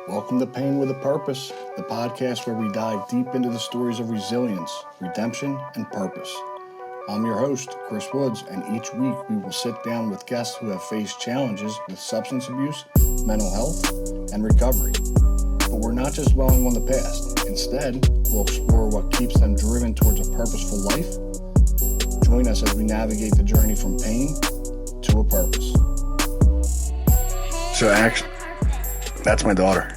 Welcome to Pain with a Purpose, the podcast where we dive deep into the stories of resilience, redemption, and purpose. I'm your host, Chris Woods, and each week we will sit down with guests who have faced challenges with substance abuse, mental health, and recovery. But we're not just dwelling on the past. Instead, we'll explore what keeps them driven towards a purposeful life. Join us as we navigate the journey from pain to a purpose. So, actually, that's my daughter.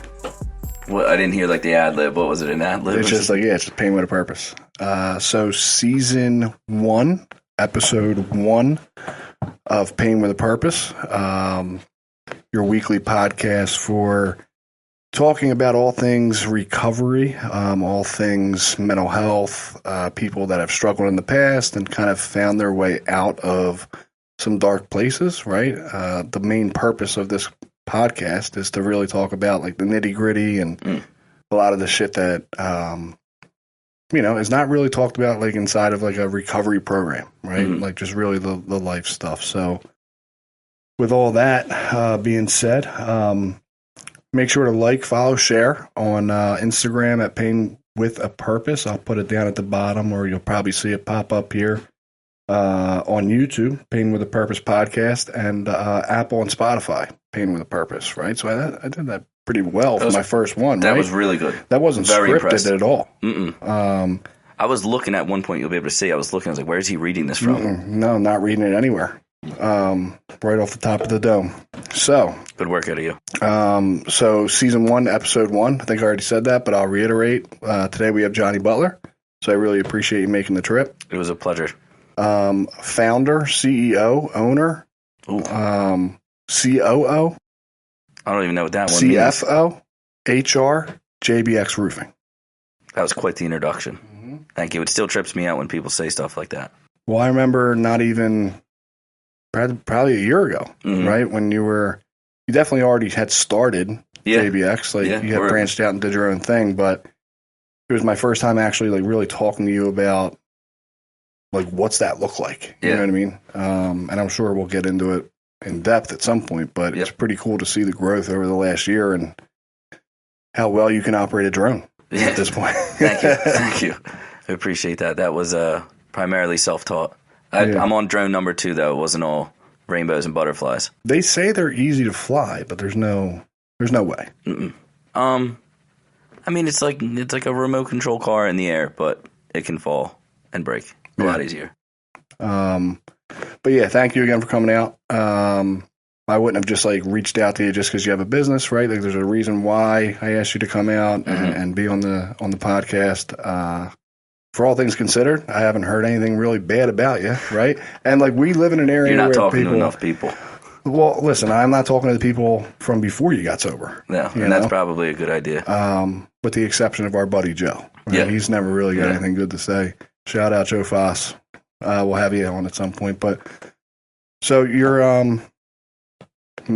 What, I didn't hear like the ad lib. What was it, an ad lib? It's just like, it's just Pain with a Purpose. So season 1, episode 1 of Pain with a Purpose, your weekly podcast for talking about all things recovery, all things mental health, people that have struggled in the past and kind of found their way out of some dark places, right? The main purpose of this podcast is to really talk about like the nitty gritty and a lot of the shit that is not really talked about like inside of like a recovery program, right? Like just really the life stuff. So with all that being said, make sure to like, follow, share on Instagram at Pain with a Purpose. I'll put it down at the bottom, or you'll probably see it pop up here on YouTube, Pain with a Purpose podcast, and Apple and Spotify, Pain with a Purpose, right? So I did that pretty well for my first one, That right? was really good. That wasn't Very scripted impressed. at all. I was looking at one point, you'll be able to see, I was looking, I was like, where's he reading this from? No, not reading it anywhere. Right off the top of the dome. So, Good work out of you. so season 1, episode 1, I think I already said that, but I'll reiterate. Today we have Johnny Butler. So I really appreciate you making the trip. It was a pleasure. Founder, CEO, owner, COO, I don't even know what that one means. CFO, HR, JBX Roofing. That was quite the introduction. Thank you. It still trips me out when people say stuff like that. Well, I remember not even probably a year ago, right? When you definitely already had started JBX, like you had branched out and did your own thing, but it was my first time actually like really talking to you about like what's that look like? You know what I mean? And I'm sure we'll get into it in depth at some point, but it's pretty cool to see the growth over the last year and how well you can operate a drone at this point. Thank you. I appreciate that. That was primarily self-taught. I'm on drone number 2, though. It wasn't all rainbows and butterflies. They say they're easy to fly, but there's no way. I mean, it's like a remote control car in the air, but it can fall and break a lot easier. But yeah, thank you again for coming out. I wouldn't have just like reached out to you just because you have a business, right? Like there's a reason why I asked you to come out and be on the podcast. For all things considered, I haven't heard anything really bad about you, right? And like we live in an area You're not where talking to enough people. Well, listen, I'm not talking to the people from before you got sober. No, and that's probably a good idea. With the exception of our buddy Joe. Right? Yeah. He's never really got anything good to say. Shout out Joe Foss. We'll have you on at some point. But so you're,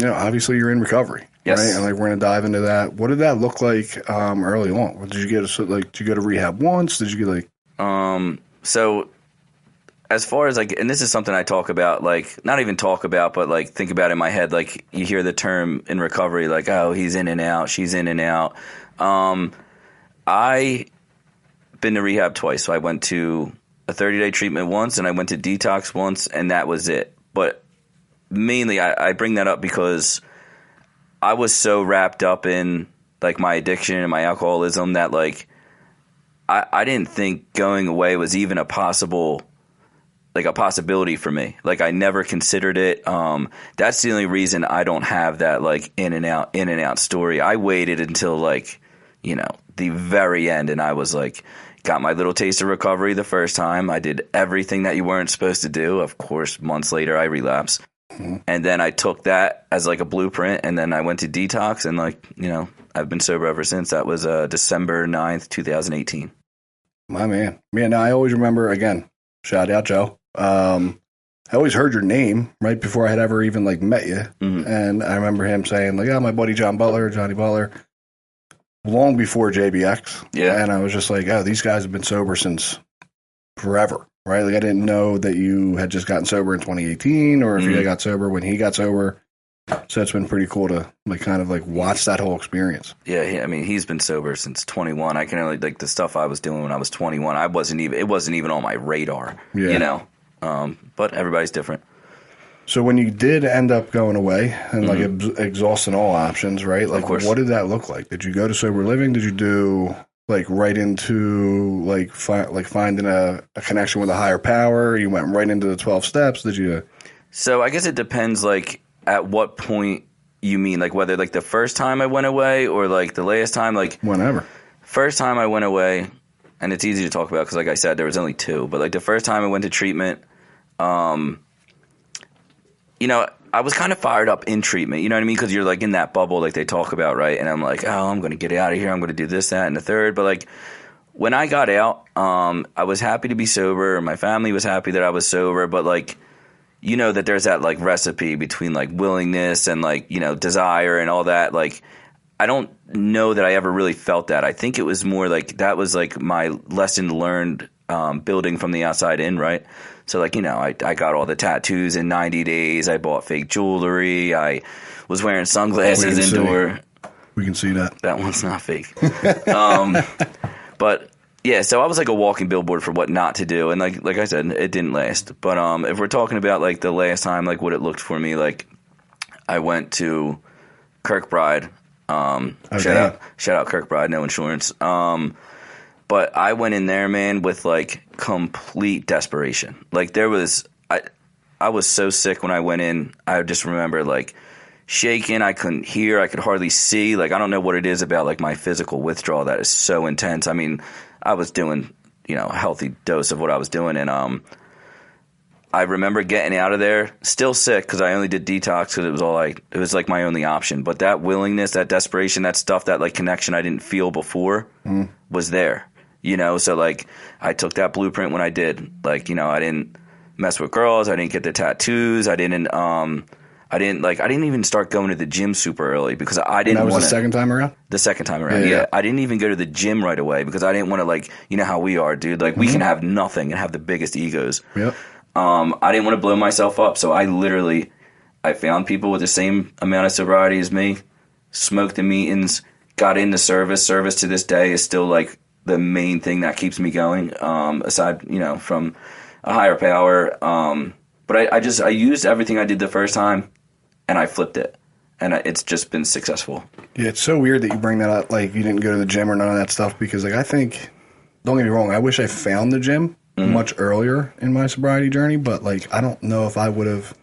obviously you're in recovery. Yes. Right? And like we're going to dive into that. What did that look like early on? Did you did you go to rehab once? Did you get like? So as far as like, and this is something I talk about, like not even talk about, but like think about in my head, like you hear the term in recovery, like, oh, he's in and out, she's in and out. I been to rehab twice. So I went to a 30-day treatment once and I went to detox once and that was it. But mainly I bring that up because I was so wrapped up in like my addiction and my alcoholism that like I didn't think going away was even a possibility for me. Like I never considered it. That's the only reason I don't have that like in and out story. I waited until like, the very end and I was like, got my little taste of recovery the first time. I did everything that you weren't supposed to do. Of course, months later I relapsed. And then I took that as like a blueprint and then I went to detox and like, I've been sober ever since. That was December 9th, 2018. My man. Man, I always remember, again, shout out Joe. I always heard your name right before I had ever even like met you. And I remember him saying like, my buddy Johnny Butler, long before JBX. Yeah. And I was just like, these guys have been sober since forever, right? Like I didn't know that you had just gotten sober in 2018 or if you got sober when he got sober. So it's been pretty cool to kind of watch that whole experience. Yeah, I mean, he's been sober since 21. I can only the stuff I was doing when I was 21. It wasn't even on my radar. Yeah. But everybody's different. So when you did end up going away and exhausting all options, right? Of course. What did that look like? Did you go to sober living? Did you do right into finding a connection with a higher power? You went right into the 12 steps. Did you? So I guess it depends at what point you mean, whether the first time I went away or the last time, whenever. First time I went away, and it's easy to talk about because like I said, there was only two, but the first time I went to treatment, I was kind of fired up in treatment, you know what I mean? Because you're in that bubble they talk about, right? And I'm I'm going to get out of here. I'm going to do this, that, and the third. But when I got out, I was happy to be sober. My family was happy that I was sober. But that there's that recipe between willingness and desire and all that. I don't know that I ever really felt that. I think it was more that was my lesson learned building from the outside in, right? So I got all the tattoos in 90 days. I bought fake jewelry. I was wearing sunglasses indoor. We can see that. That one's not fake. But yeah, so I was a walking billboard for what not to do. And like I said, it didn't last. But if we're talking about the last time, what it looked for me, I went to Kirkbride. Shout out Kirkbride, no insurance. But I went in there, man, with complete desperation. I was so sick when I went in. I just remember shaking. I couldn't hear. I could hardly see. I don't know what it is about my physical withdrawal that is so intense. I mean, I was doing a healthy dose of what I was doing, and I remember getting out of there still sick because I only did detox because it was my only option. But that willingness, that desperation, that stuff, that connection I didn't feel before was there. So I took that blueprint when I did. I didn't mess with girls. I didn't get the tattoos. I didn't even start going to the gym super early because I didn't want to. That was the second time around? The second time around, yeah. I didn't even go to the gym right away because I didn't want to how we are, dude. We can have nothing and have the biggest egos. Yep. I didn't want to blow myself up, so I found people with the same amount of sobriety as me, smoked the meetings, got into service. Service to this day is still the main thing that keeps me going, aside, from a higher power. But I used everything I did the first time, and I flipped it, and it's just been successful. Yeah, it's so weird that you bring that up, you didn't go to the gym or none of that stuff, because I think, don't get me wrong, I wish I found the gym much earlier in my sobriety journey, but I don't know if I would have.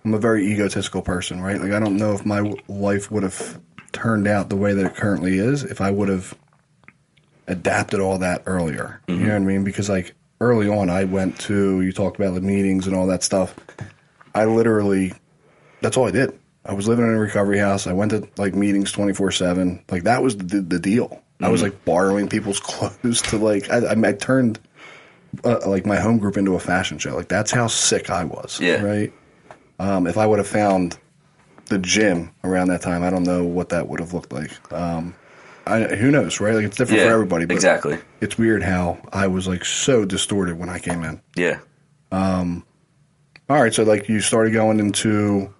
I'm a very egotistical person, right? I don't know if my life would have turned out the way that it currently is if I would have adapted all that earlier. You know what I mean? Because early on, I went to, you talked about the meetings and all that stuff. I literally, that's all I did. I was living in a recovery house. I went to meetings 24/7. That was the deal. I was borrowing people's clothes to I turned my home group into a fashion show. That's how sick I was. Yeah. Right. If I would have found the gym around that time, I don't know what that would have looked like. Who knows, right? It's different for everybody. But exactly. It's weird how I was so distorted when I came in. Yeah. All right, so you started going into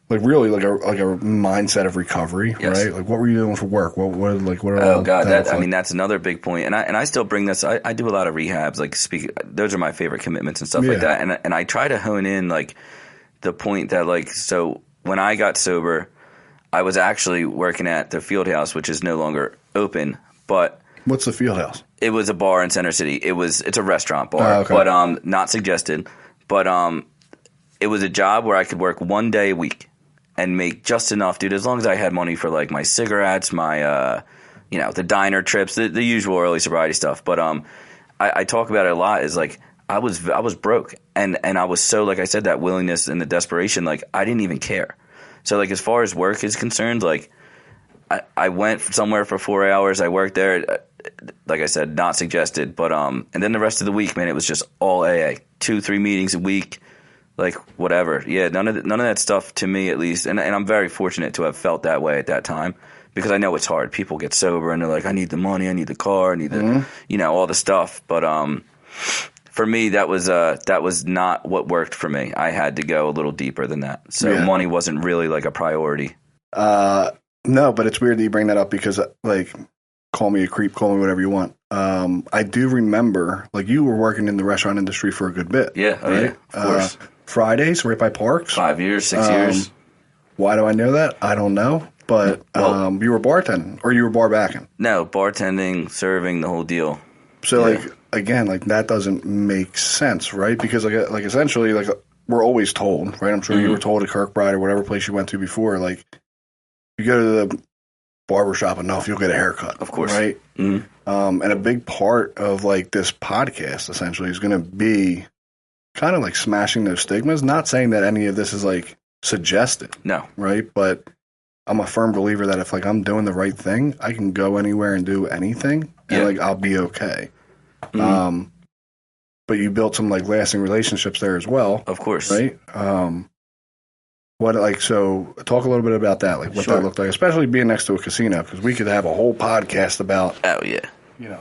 really a mindset of recovery, right? What were you doing for work? What Oh God, that's another big point. And I still bring this. I do a lot of rehabs. Those are my favorite commitments and stuff like that. And I try to hone in the point that so when I got sober, I was actually working at the Field House, which is no longer open. But what's the Field House? It was a bar in Center City. It's a restaurant bar, but not suggested. But it was a job where I could work 1 day a week and make just enough, dude. As long as I had money for my cigarettes, my the diner trips, the usual early sobriety stuff. But I talk about it a lot. Is I was broke, and I was so, like I said, that willingness and the desperation. I didn't even care. So as far as work is concerned, I went somewhere for 4 hours. I worked there. Like I said, not suggested. But and then the rest of the week, man, it was just all AA. 2-3 meetings a week. Whatever. Yeah, none of that stuff, to me at least, and I'm very fortunate to have felt that way at that time, because I know it's hard. People get sober and they're I need the money, I need the car, I need the all the stuff. But for me, that was not what worked for me. I had to go a little deeper than that. So money wasn't really like a priority. No, but it's weird that you bring that up because, like, call me a creep, call me whatever you want. I do remember, like, you were working in the restaurant industry for a good bit. Yeah, right? yeah, of course. Fridays, right by Parks. 5 years, 6 years. Why do I know that? I don't know. But you were bartending or you were bar backing? No, bartending, serving, the whole deal. So, like, again, like, that doesn't make sense, right? Because, like essentially, like, we're always told, right? I'm sure you were told at Kirkbride or whatever place you went to before, like, you go to the barbershop enough, you'll get a haircut. Of course. Right? Mm-hmm. And a big part of, like, this podcast, essentially, is going to be kind of, like, smashing those stigmas. Not saying that any of this is, like, suggested. No. Right? But I'm a firm believer that if, like, I'm doing the right thing, I can go anywhere and do anything, and, like, I'll be okay. Mm-hmm. But you built some, like, lasting relationships there as well. Of course. Right? So talk a little bit about that, like what that looked like, especially being next to a casino, because we could have a whole podcast about, about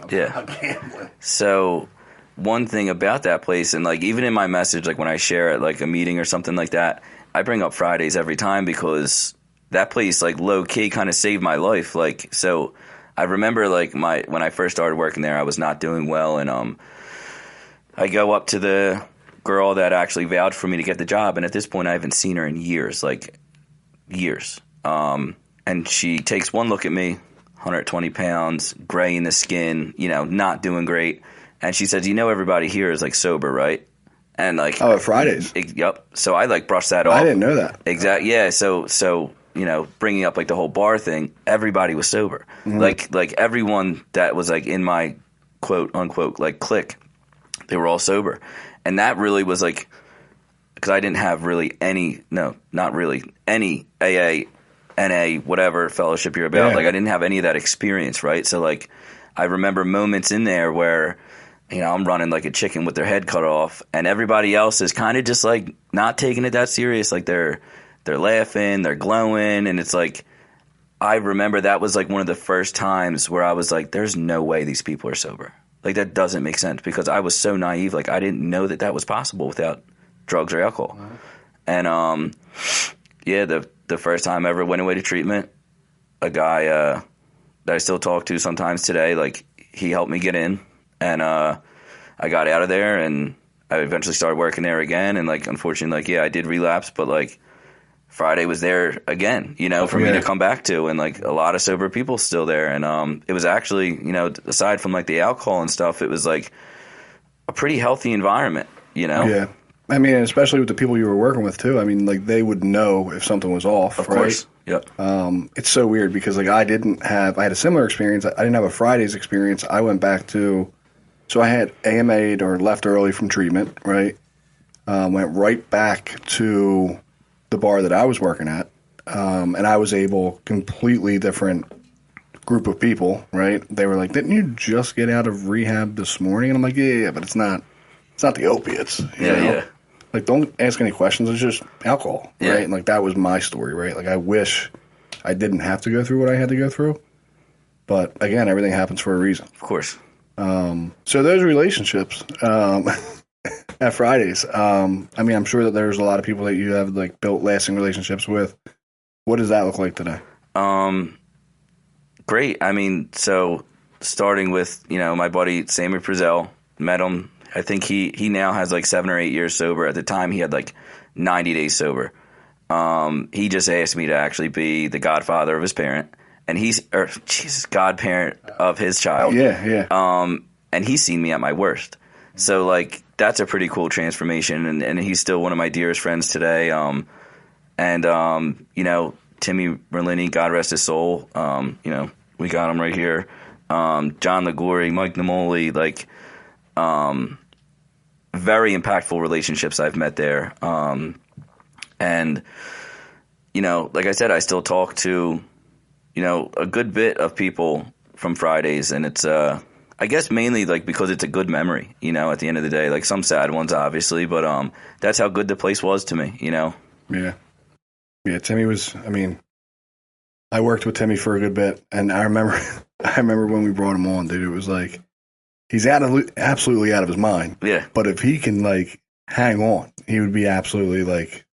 gambling. So one thing about that place, and like even in my message, like when I share at like a meeting or something like that, I bring up Fridays every time because that place, like low key, kind of saved my life. Like, so I remember like when I first started working there, I was not doing well, and I go up to the girl that actually vouched for me to get the job, and at this point I haven't seen her in years, like years. And she takes one look at me, 120 pounds, gray in the skin, not doing great, and she says, everybody here is like sober, right? And like, at Fridays. Yep. So I like brushed that off. I didn't know that. Exactly. Yeah. So bringing up like the whole bar thing, everybody was sober. Mm-hmm. Like everyone that was like in my quote unquote like clique, they were all sober. And that really was like, because I didn't have really not really any AA, NA, whatever fellowship you're about. Yeah. Like I didn't have any of that experience, right? So like I remember moments in there where, I'm running like a chicken with their head cut off, and everybody else is kind of just like not taking it that serious. Like they're laughing, they're glowing, and it's like, I remember that was like one of the first times where I was like, there's no way these people are sober. Like, that doesn't make sense because I was so naive. Like, I didn't know that was possible without drugs or alcohol. Wow. And, the first time I ever went away to treatment, a guy that I still talk to sometimes today, like, he helped me get in. And I got out of there, and I eventually started working there again. And, like, unfortunately, like, I did relapse, but, like, Friday was there again, for me to come back to, and like a lot of sober people still there. And it was actually, aside from like the alcohol and stuff, it was like a pretty healthy environment, Yeah. I mean, especially with the people you were working with too. I mean, like they would know if something was off, of right? Course. Yep. It's so weird because like I had a similar experience. I didn't have a Fridays experience. I went back to, so I had AMA'd or left early from treatment, right? Went right back to the bar that I was working at, and I was able, completely different group of people, right? They were like, "Didn't you just get out of rehab this morning?" And I'm like, "Yeah, but it's not the opiates, you know? Yeah. Like, don't ask any questions. It's just alcohol, right?" And like that was my story, right? Like I wish I didn't have to go through what I had to go through, but again, everything happens for a reason, of course. So those relationships. At Fridays, I mean, I'm sure that there's a lot of people that you have like built lasting relationships with. What does that look like today? Great. I mean, so starting with my buddy Sammy Frizzell, met him. I think he now has like 7 or 8 years sober. At the time, he had like 90 days sober. He just asked me to actually be the godfather of his parent, and godparent of his child. Yeah. And he's seen me at my worst. So, like, that's a pretty cool transformation, and he's still one of my dearest friends today. Timmy Merlini, God rest his soul, we got him right here. John Liguori, Mike Namoli, like, very impactful relationships I've met there. And, like I said, I still talk to, a good bit of people from Fridays, and it's, I guess mainly like because it's a good memory, at the end of the day, like some sad ones obviously, but that's how good the place was to me, Yeah. Timmy was, I mean, I worked with Timmy for a good bit, and I remember when we brought him on, dude, it was like he's absolutely out of his mind. Yeah. But if he can like hang on, he would be absolutely like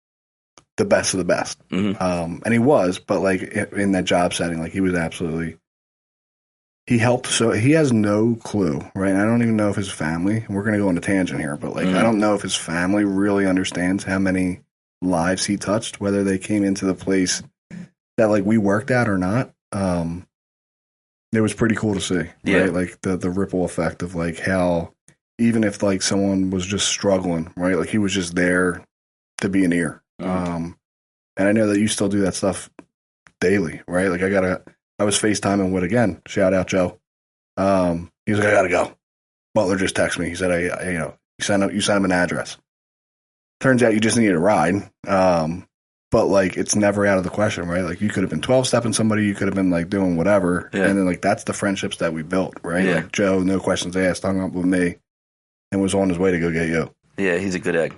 the best of the best. Mm-hmm. And he was, but like in that job setting, like he was absolutely. He helped, so he has no clue, right? I don't even know if his family. We're going to go on a tangent here, but like I don't know if his family really understands how many lives he touched, whether they came into the place that like we worked at or not. It was pretty cool to see, right? Like the ripple effect of like how even if like someone was just struggling, right? Like he was just there to be an ear. And I know that you still do that stuff daily, right? Like I was FaceTiming with, again, shout out Joe. He was like, I gotta go. Butler just texted me. He said, you sent him an address. Turns out you just needed a ride. But like, it's never out of the question, right? Like you could have been 12-stepping somebody, you could have been like doing whatever. Yeah. And then like, that's the friendships that we built, right? Yeah. Like Joe, no questions asked, hung up with me and was on his way to go get you. Yeah. He's a good egg.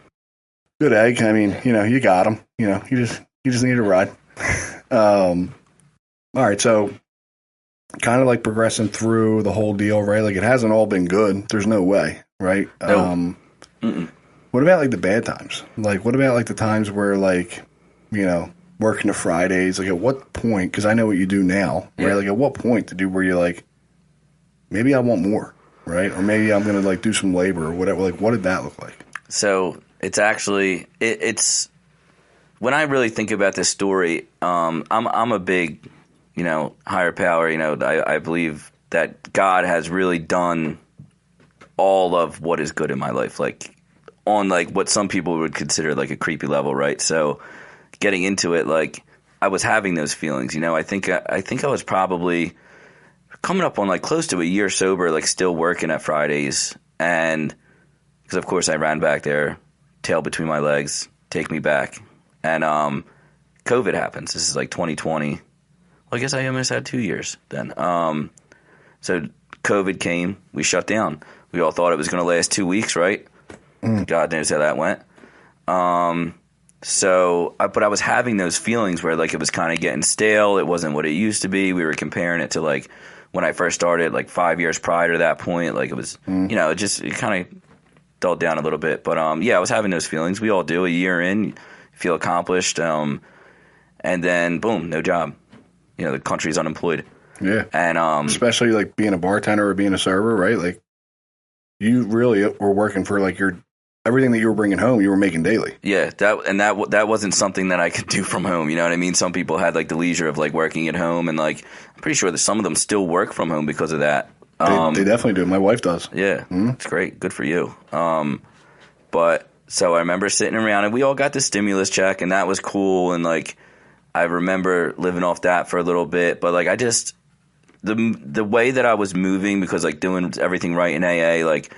Good egg. I mean, you got him, you just needed a ride. All right, so kind of like progressing through the whole deal, right? Like it hasn't all been good. There's no way, right? No. What about like the bad times? Like what about like the times where like, working the Fridays? Like at what point, because I know what you do now, right? Like at what point where you're like, maybe I want more, right? Or maybe I'm going to like do some labor or whatever. Like what did that look like? So it's actually, it's when I really think about this story, I'm a big... higher power, I believe that God has really done all of what is good in my life, like on like what some people would consider like a creepy level, right? So getting into it, like I was having those feelings, I think I was probably coming up on like close to a year sober, like still working at Fridays. And because of course I ran back there, tail between my legs, take me back. And COVID happens. This is like 2020. I guess I almost had 2 years then. So COVID came. We shut down. We all thought it was going to last 2 weeks, right? God knows how that went. But I was having those feelings where like it was kind of getting stale. It wasn't what it used to be. We were comparing it to like when I first started, like 5 years prior to that point. Like it was, it kind of dulled down a little bit. But I was having those feelings. We all do. A year in, you feel accomplished. And then boom, no job. The country's unemployed. Yeah. And especially like being a bartender or being a server, right? Like you really were working for like everything that you were bringing home, you were making daily. Yeah, that wasn't something that I could do from home. You know what I mean? Some people had like the leisure of like working at home, and like I'm pretty sure that some of them still work from home because of that. They definitely do. My wife does. Yeah, It's great. Good for you. But so I remember sitting around, and we all got the stimulus check, and that was cool, and like. I remember living off that for a little bit, but like I just the way that I was moving, because like doing everything right in AA, like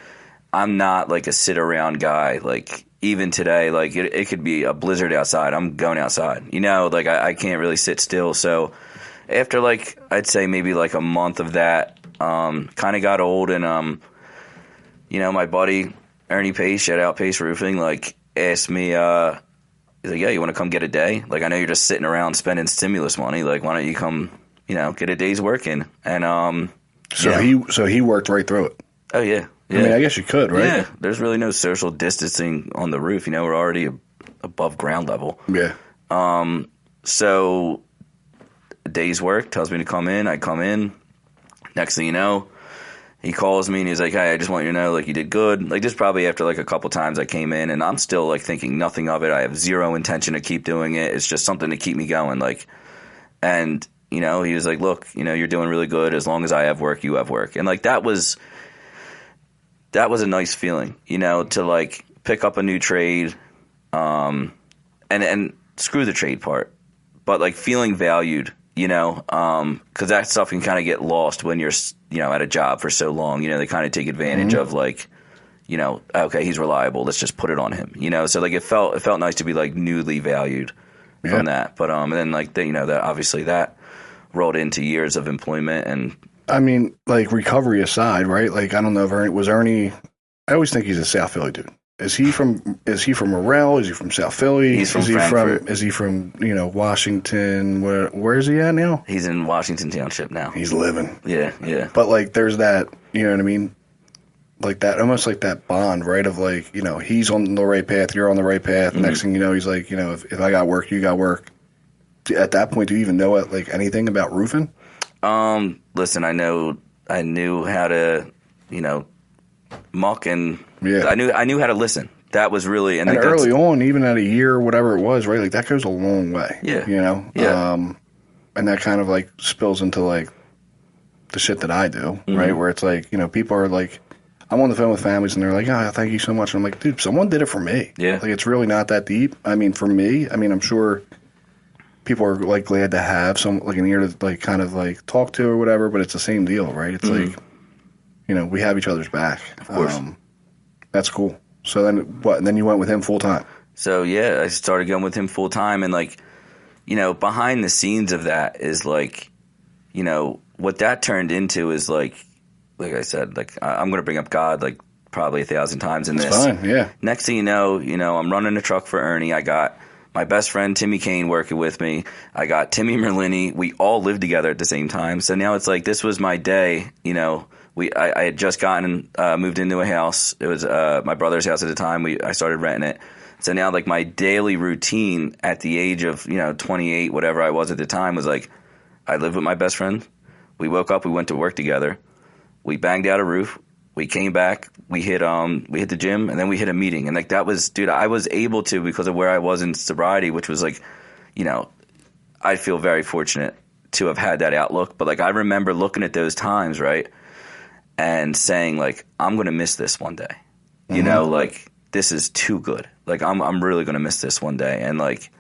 I'm not like a sit around guy. Like even today, like it could be a blizzard outside, I'm going outside. Like I can't really sit still. So after like I'd say maybe like a month of that, kind of got old, and my buddy Ernie Pace, shout out Pace Roofing, like asked me. He's like, yeah, you want to come get a day? Like, I know you're just sitting around spending stimulus money. Like, why don't you come, get a day's work in? And so he worked right through it. Oh yeah. I mean, I guess you could, right? Yeah. There's really no social distancing on the roof. We're already above ground level. Yeah. So a day's work, tells me to come in. I come in. Next thing you know, he calls me and he's like, hey, I just want you to know, like, you did good. Like, this probably after, like, a couple times I came in, and I'm still, like, thinking nothing of it. I have zero intention to keep doing it. It's just something to keep me going, like. And, he was like, look, you're doing really good. As long as I have work, you have work. And, like, that was a nice feeling, to, like, pick up a new trade, and screw the trade part. But, like, feeling valued, because that stuff can kind of get lost when you're, at a job for so long. They kind of take advantage of like, okay, he's reliable, let's just put it on him. So like it felt nice to be like newly valued from that. But and then like that obviously that rolled into years of employment. And I mean, like recovery aside, right? Like I don't know if Ernie. I always think he's a South Philly dude. Is he from Morel? Is he from South Philly? He's from Frankfurt. Is he from Washington? Where is he at now? He's in Washington Township now. He's living. Yeah. But like there's that, you know what I mean? like that, almost like that bond, right? Of like, you know, he's on the right path, you're on the right path. Mm-hmm. Next thing you know, he's like, you know, if I got work, you got work. At that point, do you even know like anything about roofing? Listen, I knew how to, you know, muck, and Yeah. I knew how to listen. That was really, and And like early on, even at a year or whatever it was, right? Like that goes a long way. Yeah. You know? Yeah. And that kind of like spills into like the shit that I do, Mm-hmm. right? Where it's like, you know, people are like, I'm on the phone with families and they're like, oh, thank you so much. And I'm like, dude, someone did it for me. Yeah. Like, it's really not that deep. I mean, for me, I mean, I'm sure people are like glad to have some, like an ear to like kind of like talk to or whatever, but it's the same deal, right? It's Mm-hmm. like, you know, we have each other's back. Of course. That's cool. So then what? And then you went with him full time. So yeah, I started going with him full time, and like, you know, behind the scenes of that is like, you know, what that turned into is like I said, like I'm going to bring up God like probably 1,000 times in this. It's fine, yeah. Next thing you know, I'm running a truck for Ernie. I got my best friend Timmy Kane working with me. I got Timmy Merlini. We all lived together at the same time. So now it's like this was my day. You know, I had just moved into a house. It was my brother's house at the time. I started renting it. So now like my daily routine at the age of 28, whatever I was at the time, was like I lived with my best friend. We woke up. We went to work together. We banged out a roof. We came back. We hit the gym, and then we hit a meeting. And like that was, dude, I was able to, because of where I was in sobriety, which was like, I feel very fortunate to have had that outlook. But like I remember looking at those times, right, and saying like, I'm gonna miss this one day. Mm-hmm. Like this is too good. Like I'm really gonna miss this one day. And like,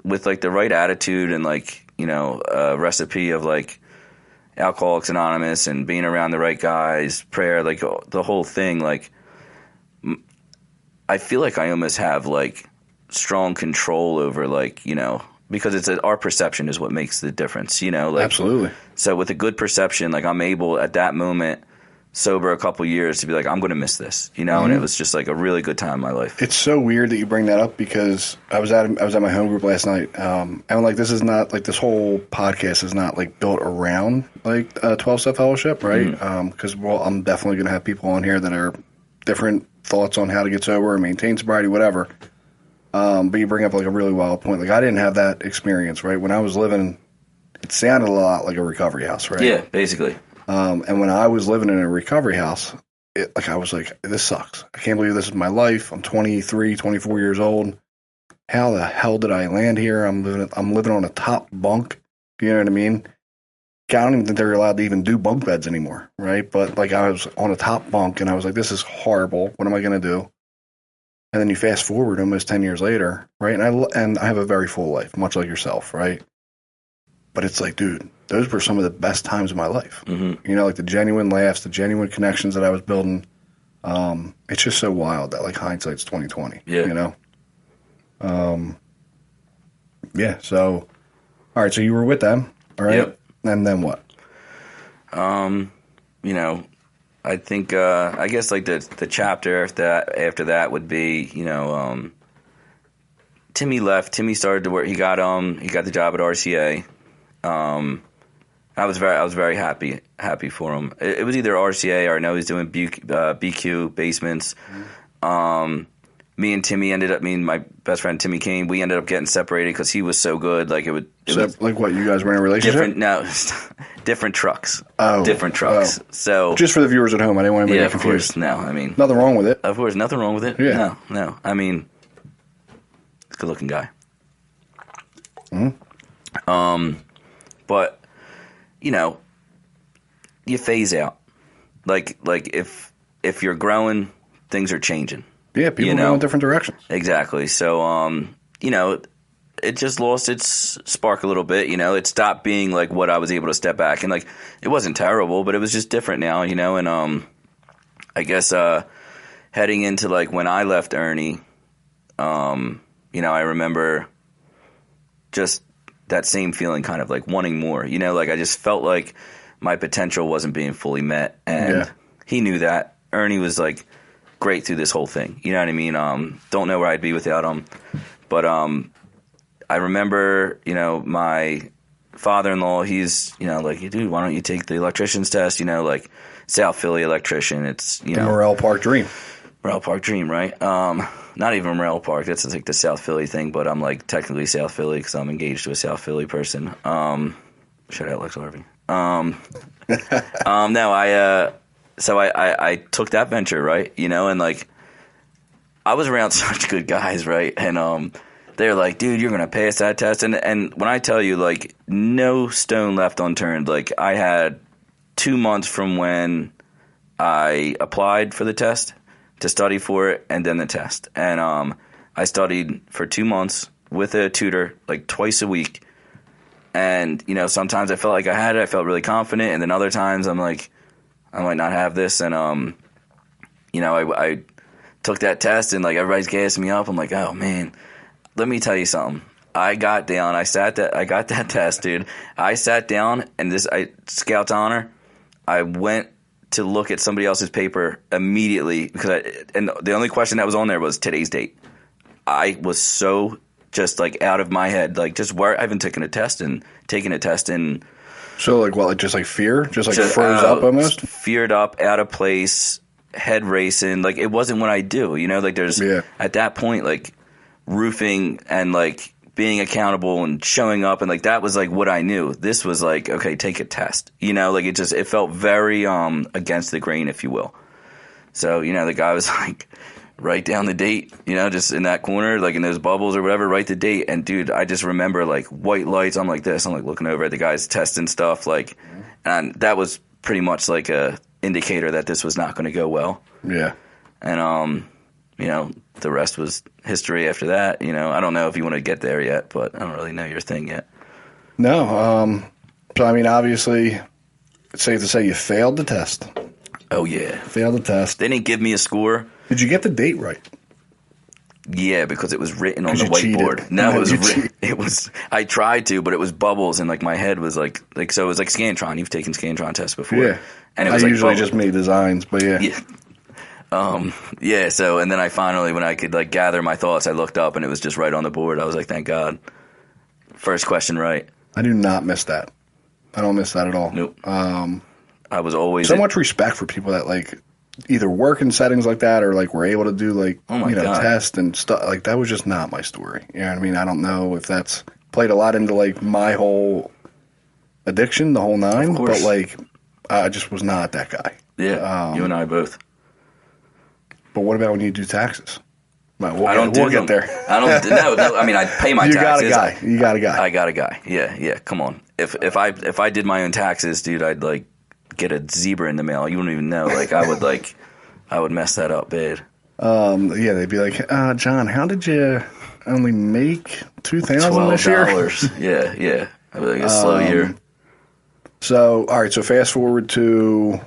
with like the right attitude and like a recipe of like Alcoholics Anonymous and being around the right guys, prayer, like the whole thing, like I feel like I almost have like strong control over like, because it's our perception is what makes the difference, like Absolutely. So with a good perception, like I'm able at that moment, sober a couple years, to be like, I'm going to miss this, Mm-hmm. and it was just like a really good time in my life. It's so weird that you bring that up, because I was at my home group last night, and like this is not like, this whole podcast is not like built around like 12-step fellowship, right? Because I'm definitely going to have people on here that are different thoughts on how to get sober and maintain sobriety, whatever. But you bring up like a really wild point. Like I didn't have that experience, right? When I was living, it sounded a lot like a recovery house, right? Yeah, basically. And when I was living in a recovery house, I was like, this sucks. I can't believe this is my life. I'm 23, 24 years old. How the hell did I land here? I'm living on a top bunk. You know what I mean? I don't even think they're allowed to even do bunk beds anymore, right? But like I was on a top bunk, and I was like, this is horrible. What am I going to do? And then you fast forward almost 10 years later, right? And I have a very full life, much like yourself, right? But it's like, dude, those were some of the best times of my life. Mm-hmm. Like the genuine laughs, the genuine connections that I was building. It's just so wild that like hindsight's 20/20. Yeah. Yeah. So, all right. So you were with them, all right? Yep. And then what? I think I guess like the chapter after that would be Timmy left. Timmy started to work. He got the job at RCA. I was very happy for him. It was either RCA or I know he's doing BQ basements. Me and my best friend Timmy Kane, we ended up getting separated because he was so good. Like like what, you guys were in a relationship? Different trucks. Oh, different trucks. So just for the viewers at home, I didn't want to make you of confused. course. No, I mean Nothing wrong with it. of course, nothing wrong with it. Yeah. No. I mean, he's a good-looking guy. Mm-hmm. But you phase out. Like if you're growing, things are changing. Yeah, people go in different directions. Exactly. So it just lost its spark a little bit. It stopped being like what I was able to step back, and like it wasn't terrible, but it was just different now. And I guess heading into like when I left Ernie, I remember just that same feeling, kind of like wanting more. Like I just felt like my potential wasn't being fully met, and he knew that. Ernie was like great through this whole thing. You know what I mean? Don't know where I'd be without him. But I remember, my father-in-law, he's, like, dude, why don't you take the electrician's test? Like South Philly electrician. It's, the Morel Park dream. Morel Park dream, right? Not even Morel Park. That's like the South Philly thing, but I'm like technically South Philly because I'm engaged to a South Philly person. Shout out Lex Harvey. No, so I took that venture, right? And like I was around such good guys, right? And they're like, dude, you're gonna pass that test. And when I tell you, like, no stone left unturned. Like, I had 2 months from when I applied for the test to study for it, and then the test. And I studied for 2 months with a tutor, like twice a week. And, sometimes I felt like I had it. I felt really confident. And then other times I'm like, I might not have this. And, I took that test and, like, everybody's gassing me up. I'm like, oh, man, let me tell you something. I got that test, dude. I sat down and Scout's honor, I went to look at somebody else's paper immediately and the only question that was on there was today's date. I was so just like out of my head, like just where I haven't taken a test and. So like what, like just like fear, just froze up almost, feared up, out of place, head racing. Like it wasn't what I do, like there's at that point like roofing and like being accountable and showing up and like that was like what I knew. This was like, okay, take a test, like it felt very against the grain, if you will. So the guy was like, write down the date, just in that corner, like in those bubbles or whatever, write the date. And dude, I just remember like white lights. I'm like this. I'm like looking over at the guys testing stuff, like, and that was pretty much like a indicator that this was not going to go well. Yeah. And the rest was history after that. I don't know if you want to get there yet, but I don't really know your thing yet. No. So I mean, obviously, it's safe to say you failed the test. Oh yeah, failed the test. They didn't give me a score. Did you get the date right? Yeah, because it was written on the whiteboard. Cheated. No, it was written. It was. I tried to, but it was bubbles, and like my head was like so. It was like Scantron. You've taken Scantron tests before, yeah. And it I was usually bubbles. just made designs, but yeah. Yeah. So, and then I finally, when I could like gather my thoughts, I looked up and it was just right on the board. I was like, thank God. First question right. I do not miss that. I don't miss that at all. Nope. I was always so much respect for people that like either work in settings like that or like were able to do like test and stuff. Like that was just not my story. You know what I mean? I don't know if that's played a lot into like my whole addiction, the whole nine, but like I just was not that guy. Yeah, you and I both. But what about when you do taxes? We'll get there. I don't. No. I mean, I pay my taxes. You got a guy. I got a guy. Yeah. Come on. If I did my own taxes, dude, I'd like get a zebra in the mail. You wouldn't even know. Like I would mess that up bad. Yeah, they'd be like, John, how did you only make $2,000 this year? Yeah. I'd be like a slow year. So, all right. So fast forward to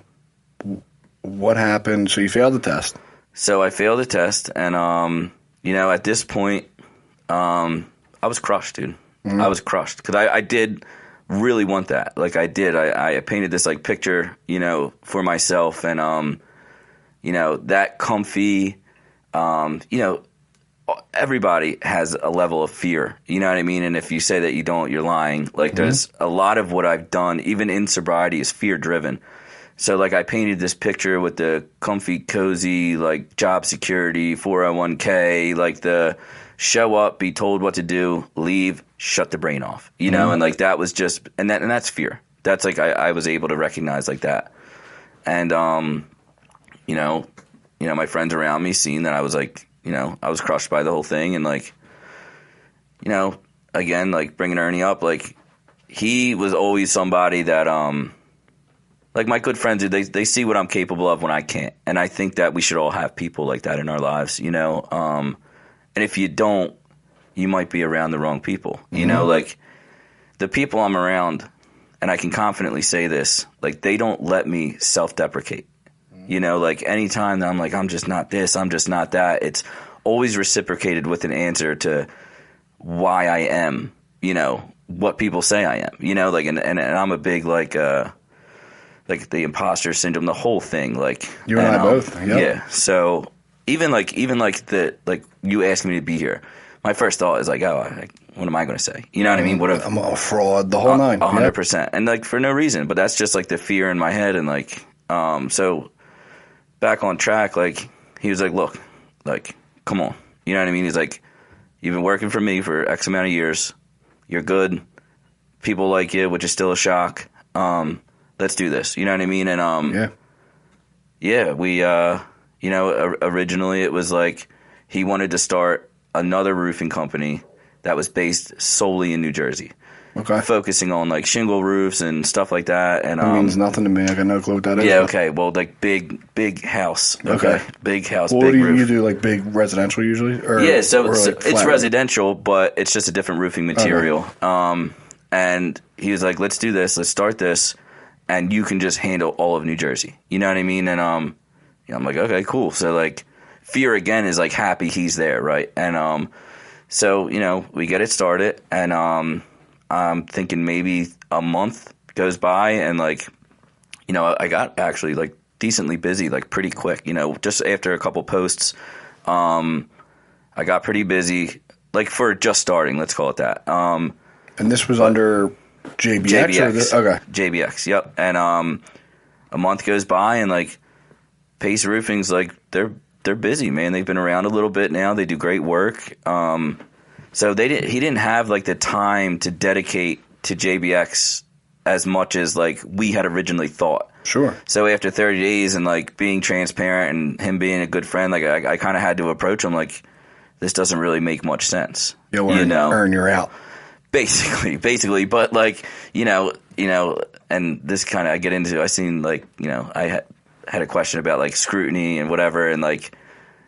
what happened. So you failed the test. So I failed the test, and at this point, I was crushed, dude. I was crushed because I did really want that. Like I did. I painted this like picture, for myself, and that comfy. Everybody has a level of fear. You know what I mean? And if you say that you don't, you're lying. Like there's a lot of what I've done, even in sobriety, is fear driven. So, like, I painted this picture with the comfy, cozy, like, job security, 401k, like, the show up, be told what to do, leave, shut the brain off, and, like, that was just – and that's fear. That's, like, I was able to recognize, like, that. And, my friends around me seeing that I was, like, I was crushed by the whole thing. And, like, again, like, bringing Ernie up, like, he was always somebody that like my good friends, they see what I'm capable of when I can't. And I think that we should all have people like that in our lives, And if you don't, you might be around the wrong people, Like the people I'm around, and I can confidently say this, like they don't let me self-deprecate. Like anytime that I'm like, I'm just not this, I'm just not that, it's always reciprocated with an answer to why I am, what people say I am, like, and I'm a big, like the imposter syndrome, the whole thing, like you and I both. Yep. Yeah. So even like the you asked me to be here, my first thought is like, oh, what am I going to say? You know what I mean? What if I'm a fraud, the whole nine. 100%. And like for no reason, but that's just like the fear in my head. And like, so back on track, like he was like, look, like, come on. You know what I mean? He's like, you've been working for me for X amount of years. You're good. People like you, which is still a shock. Let's do this. You know what I mean? And we, originally it was like he wanted to start another roofing company that was based solely in New Jersey. Okay. Focusing on like shingle roofs and stuff like that. And that means nothing to me. I got no clue what that is. Yeah, okay. Well, like big house. Okay. Big house, well, big roof. You do like big residential usually? So it's residential, but it's just a different roofing material. Okay. And he was like, let's do this. Let's start this. And you can just handle all of New Jersey. You know what I mean? And I'm like, okay, cool. So like fear again is like happy he's there, right? And so, we get it started, and I'm thinking maybe a month goes by, and like, I got actually like decently busy, like pretty quick, just after a couple posts, I got pretty busy, like for just starting, let's call it that. And this was under JBX? Okay. JBX, yep. And a month goes by, and like Pace Roofing's like, they're busy, man. They've been around a little bit now. They do great work. So he didn't have like the time to dedicate to JBX as much as like we had originally thought. Sure. So after 30 days and like being transparent and him being a good friend, like I kind of had to approach him like, this doesn't really make much sense. You'll earn your out. Basically, but like, and this kind of I get into, I seen like, I had a question about like scrutiny and whatever, and like,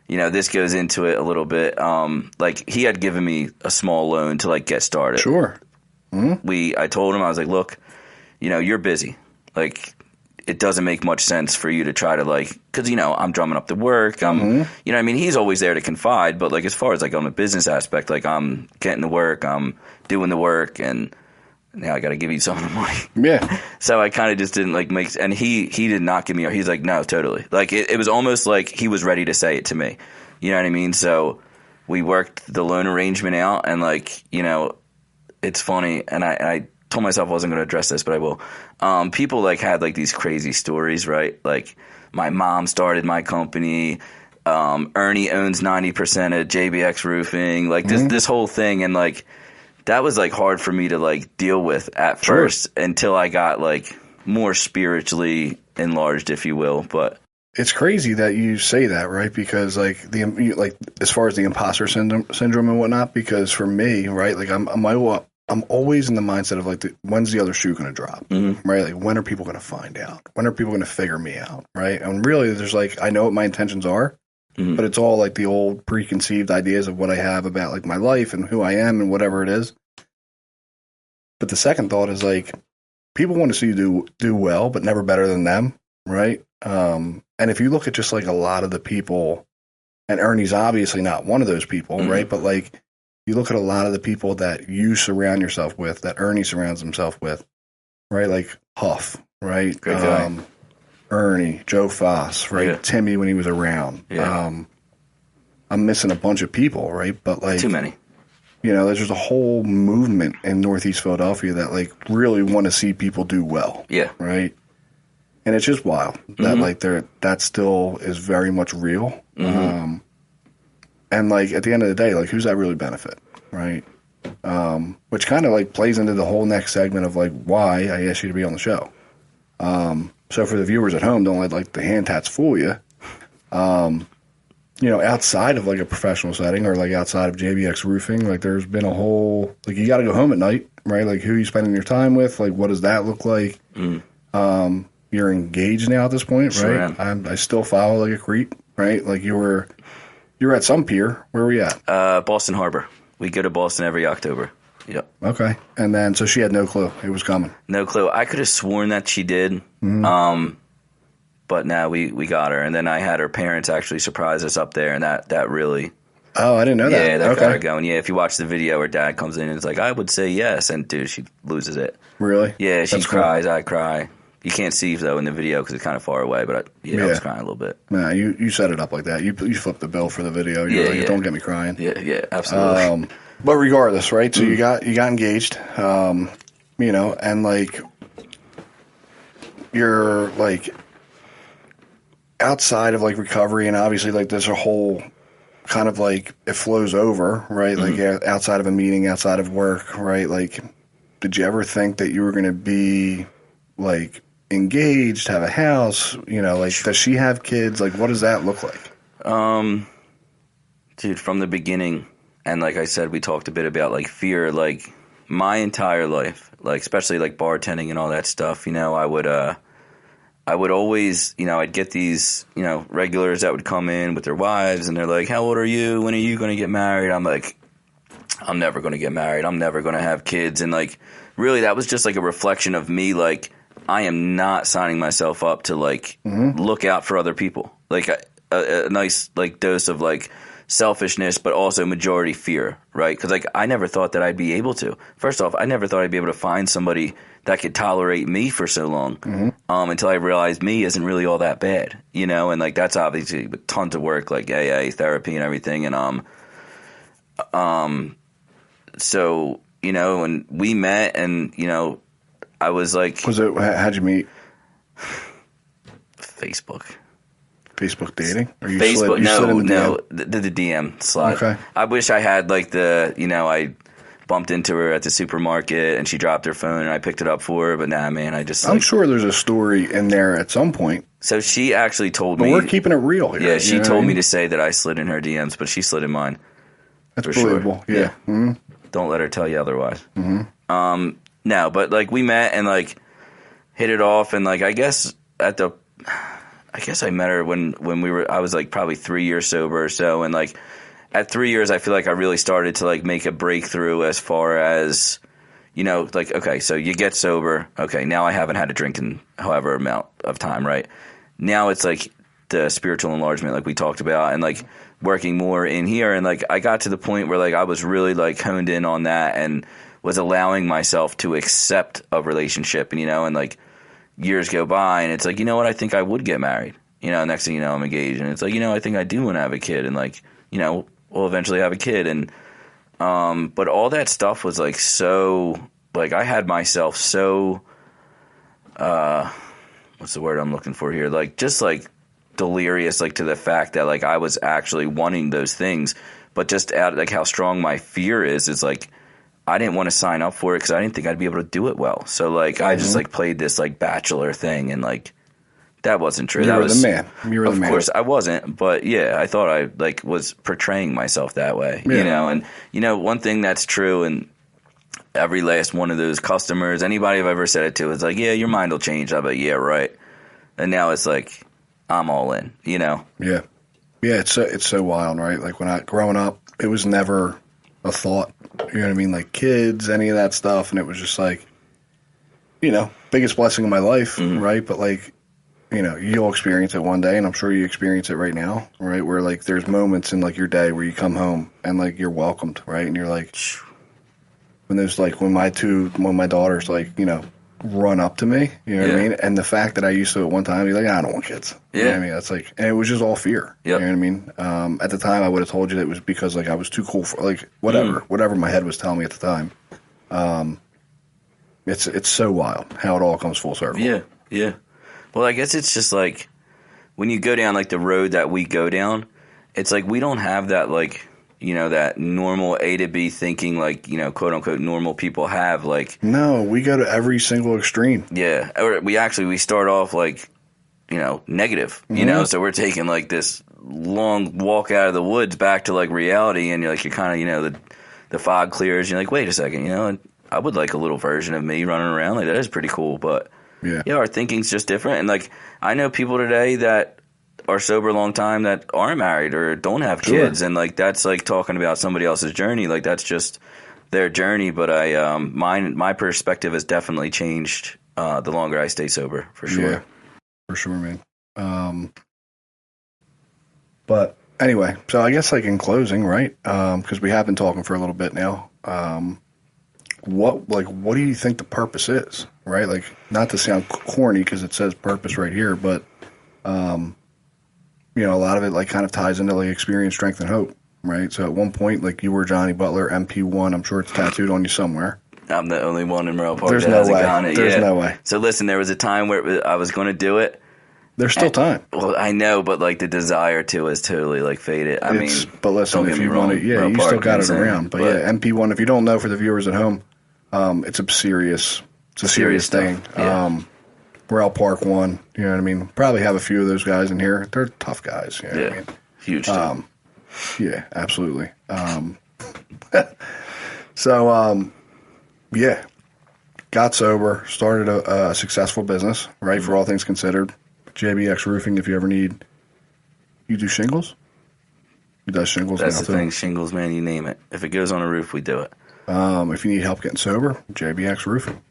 this goes into it a little bit. Like he had given me a small loan to like get started. Sure. Mm-hmm. I told him, I was like, look, you're busy. Like it doesn't make much sense for you to try to like, cause I'm drumming up the work. He's always there to confide, but like as far as like on the business aspect, like I'm getting the work, I'm doing the work, and now I got to give you some of the money. Yeah. So I kind of just didn't like and he did not give me, he's like, no, totally. Like it was almost like he was ready to say it to me. You know what I mean? So we worked the loan arrangement out, and like, it's funny. And I told myself I wasn't going to address this, but I will. People like had like these crazy stories, right? Like my mom started my company. Ernie owns 90% of JBX Roofing, like this whole thing. And like, that was like hard for me to like deal with at first until I got like more spiritually enlarged, if you will. But it's crazy that you say that, right? Because like as far as the imposter syndrome and whatnot, because for me, right, like I'm always in the mindset of like, when's the other shoe going to drop, right? Like when are people going to find out? When are people going to figure me out, right? And really, there's like, I know what my intentions are, but it's all like the old preconceived ideas of what I have about like my life and who I am and whatever it is. But the second thought is like, people want to see you do well, but never better than them, right? And if you look at just like a lot of the people, and Ernie's obviously not one of those people, right? But like, you look at a lot of the people that you surround yourself with, that Ernie surrounds himself with, right? Like Huff, right? Great guy. Ernie, Joe Foss, right? Yeah. Timmy when he was around. Yeah. I'm missing a bunch of people, right? But like, too many. There's just a whole movement in Northeast Philadelphia that like really want to see people do well. Yeah. Right. And it's just wild that like that still is very much real. And like at the end of the day, like who's that really benefit, right? Which kind of like plays into the whole next segment of like why I asked you to be on the show. So for the viewers at home, don't let like the hand tats fool you. Outside of like a professional setting or like outside of JBX Roofing, like there's been a whole like you got to go home at night, right? Like who are you spending your time with? Like what does that look like? You're engaged now at this point, right? Sure I still follow like a creep, right? Like you were at some pier. Where were we at? Boston Harbor. We go to Boston every October. Yep. Okay. And then, so she had no clue it was coming. No clue. I could have sworn that she did. But now we got her. And then I had her parents actually surprise us up there, and that really... Oh, I didn't know that. Yeah, that got her going. Yeah, if you watch the video, her dad comes in and is like, I would say yes. And dude, she loses it. Really? Yeah, she cries. Cool. I cry. You can't see, though, in the video because it's kind of far away, but I was crying a little bit. Nah, you set it up like that. You flipped the bill for the video. You're like, don't get me crying. Yeah, absolutely. But regardless, right? So you got engaged, you know, and like you're like outside of like recovery, and obviously like there's a whole kind of like it flows over, right? Like outside of a meeting, outside of work, right? Like, did you ever think that you were going to be like engaged, have a house? You know, like does she have kids? Like, what does that look like? Dude, from the beginning, and like I said, we talked a bit about like fear, like my entire life, like especially like bartending and all that stuff. You know, I would always, you know, I'd get these, you know, regulars that would come in with their wives, and they're like, "How old are you? When are you going to get married?" I'm like, "I'm never going to get married. I'm never going to have kids." And like, really, that was just like a reflection of me. Like, I am not signing myself up to like look out for other people. Like a nice like dose of like selfishness, but also majority fear, right? Because like I never thought that I'd be able to. First off, I never thought I'd be able to find somebody that could tolerate me for so long, until I realized me isn't really all that bad, you know. And like that's obviously tons of work, like AA therapy and everything. And so you know, when we met, and you know, I was like, how'd you meet? Facebook dating? Or you Facebook? No. The DM slide. Okay. I wish I had like the, you know, I bumped into her at the supermarket and she dropped her phone and I picked it up for her, but nah, man, I just. I'm sure there's a story in there at some point. So she actually told me. But we're keeping it real here. Yeah, she told me to say that I slid in her DMs, but she slid in mine. That's believable. Sure. Yeah. Mm-hmm. Don't let her tell you otherwise. No, but like we met and like hit it off, and like I guess I met her when I was like probably 3 years sober or so, and like at 3 years I feel like I really started to like make a breakthrough as far as, you know, like, okay, so you get sober, okay, now I haven't had a drink in however amount of time, right? Now it's like the spiritual enlargement like we talked about, and like working more in here, and like I got to the point where like I was really like honed in on that and was allowing myself to accept a relationship, and you know, and like years go by, and it's like, you know what, I think I would get married. You know, next thing you know, I'm engaged, and it's like, you know, I think I do want to have a kid, and like, you know, we'll eventually have a kid, and but all that stuff was like so, like I had myself so, what's the word I'm looking for here? Like just like delirious, like to the fact that like I was actually wanting those things, but just out like how strong my fear is, it's like I didn't want to sign up for it because I didn't think I'd be able to do it well. So like I just like played this like bachelor thing, and like that wasn't true. You were the man. Of course I wasn't, but yeah, I thought I like was portraying myself that way, you know. And you know, one thing that's true, and every last one of those customers, anybody I've ever said it to, is like, yeah, your mind will change. I'm like, yeah, right. And now it's like I'm all in, you know. Yeah, it's so wild, right? Like growing up, it was never a thought. You know what I mean? Like kids, any of that stuff, and it was just like, you know, biggest blessing of my life, right? But like, you know, you'll experience it one day, and I'm sure you experience it right now, right? Where like there's moments in like your day where you come home and like you're welcomed, right? And you're like, when there's like when my daughters like, you know, run up to me, you know what I mean? And the fact that I used to at one time be like, I don't want kids. You know what I mean? That's like, and it was just all fear. You know what I mean? At the time I would have told you that it was because like I was too cool for like whatever my head was telling me at the time. It's so wild how it all comes full circle. Yeah. Well, I guess it's just like when you go down like the road that we go down, it's like we don't have that like, you know, that normal A to B thinking like, you know, quote unquote normal people have. Like, no, we go to every single extreme. Yeah. Or we start off like, you know, negative, you know, so we're taking like this long walk out of the woods back to like reality, and you're kind of, you know, the fog clears, you're like, wait a second, you know, I would like a little version of me running around, like that is pretty cool. But yeah, our thinking's just different. And like I know people today that are sober a long time that aren't married or don't have kids, and like that's like talking about somebody else's journey, like that's just their journey. But my perspective has definitely changed the longer I stay sober, for sure. Yeah, for sure, man. But anyway, so I guess like in closing, right? Because we have been talking for a little bit now. What do you think the purpose is, right? Like, not to sound corny because it says purpose right here, but you know, a lot of it like kind of ties into like experience, strength, and hope, right? So at one point, like, you were Johnny Butler, MP1. I'm sure it's tattooed on you somewhere. I'm the only one in Merrill Park There's that no hasn't way. gone it There's yet. no way. So listen, there was a time where I was going to do it. There's still time. Well, I know, but like the desire to is totally like faded. But listen, don't if get me you wrong, want to, yeah, Merrill you Park, still got it you know what I'm around. But saying? yeah, MP1. If you don't know, for the viewers at home, it's a serious thing. Stuff. Yeah. Morel Park 1, you know what I mean? Probably have a few of those guys in here. They're tough guys, you know what I mean? Huge. Stuff. Yeah, absolutely. So, yeah, got sober, started a successful business, right, for all things considered. JBX Roofing, if you ever need, you do shingles? He does shingles That's now, the too. thing, shingles, man, you name it. If it goes on a roof, we do it. If you need help getting sober, JBX Roofing.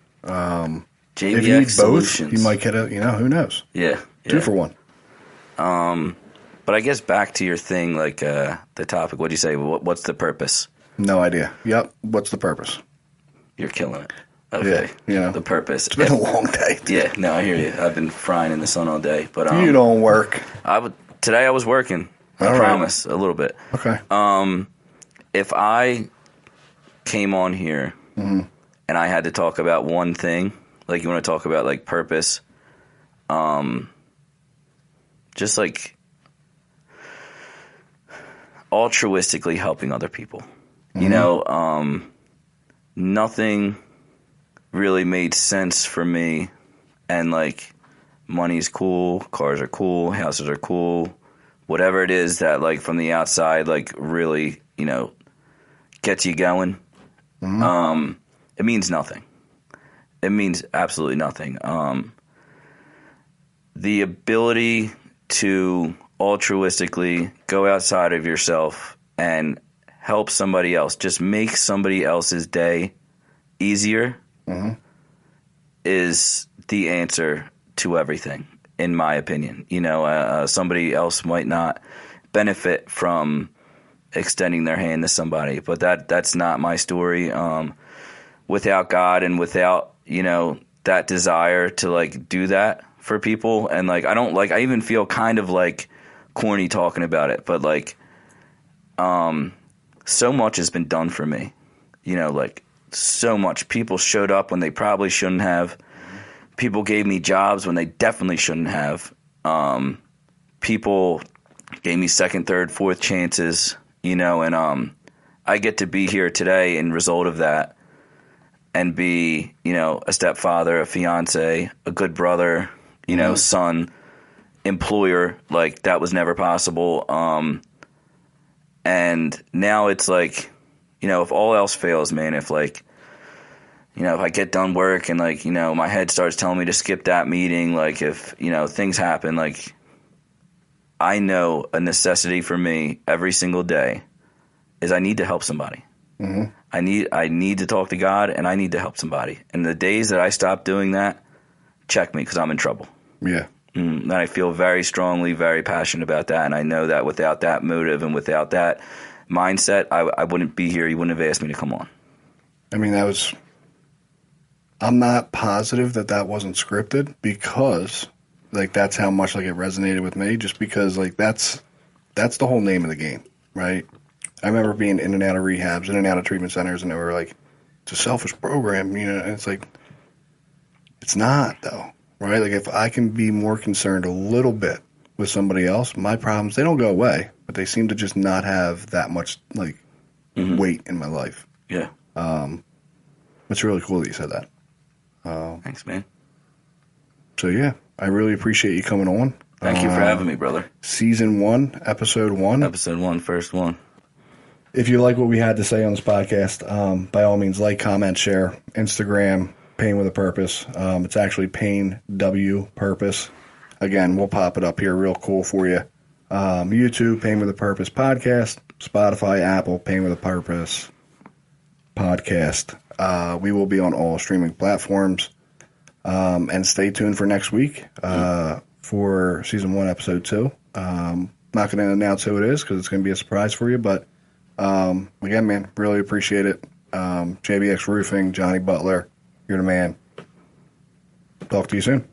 JBX If you need Solutions. both, you might get who knows? Yeah. 2 for 1. But I guess back to your thing, like the topic, what'd you say? What's the purpose? No idea. Yep. What's the purpose? You're killing it. Okay. Yeah, The purpose. It's been a long day. Yeah, no, I hear you. I've been frying in the sun all day. But You don't work. today I was working. I All right. promise, a little bit. Okay. If I came on here and I had to talk about one thing, like you want to talk about like purpose, just like altruistically helping other people. You know, nothing really made sense for me, and like money's cool, cars are cool, houses are cool, whatever it is that like from the outside like really, you know, gets you going. It means nothing. It means absolutely nothing. The ability to altruistically go outside of yourself and help somebody else, just make somebody else's day easier, is the answer to everything, in my opinion. You know, somebody else might not benefit from extending their hand to somebody, but that's not my story. Without God and without, you know, that desire to like do that for people, and like I even feel kind of like corny talking about it, but like so much has been done for me, you know, like so much. People showed up when they probably shouldn't have. People gave me jobs when they definitely shouldn't have. People gave me second, third, fourth chances, you know, and I get to be here today in result of that, and be, you know, a stepfather, a fiance, a good brother, you know, son, employer. Like that was never possible. And now it's like, you know, if all else fails, man, if like, you know, if I get done work and like, you know, my head starts telling me to skip that meeting, like if, you know, things happen, like I know a necessity for me every single day is I need to help somebody. I need to talk to God, and I need to help somebody. And the days that I stop doing that, check me, because I'm in trouble. Yeah. And I feel very strongly, very passionate about that. And I know that without that motive and without that mindset, I wouldn't be here. You wouldn't have asked me to come on. I mean, I'm not positive that wasn't scripted, because like that's how much like it resonated with me, just because like that's the whole name of the game, right? I remember being in and out of rehabs, in and out of treatment centers, and they were like, it's a selfish program, you know, and it's like, it's not though, right? Like if I can be more concerned a little bit with somebody else, my problems, they don't go away, but they seem to just not have that much like weight in my life. Yeah. It's really cool that you said that. Thanks, man. So yeah, I really appreciate you coming on. Thank you for having me, brother. Season 1, episode 1. Episode 1, first one. If you like what we had to say on this podcast, by all means, like, comment, share. Instagram, Pain with a Purpose. It's actually Pain W Purpose. Again, we'll pop it up here real cool for you. YouTube, Pain with a Purpose podcast. Spotify, Apple, Pain with a Purpose podcast. We will be on all streaming platforms. And stay tuned for next week for season 1, episode 2. Not going to announce who it is because it's going to be a surprise for you, but again, man, really appreciate it. JBX Roofing, Johnny Butler, you're the man. Talk to you soon.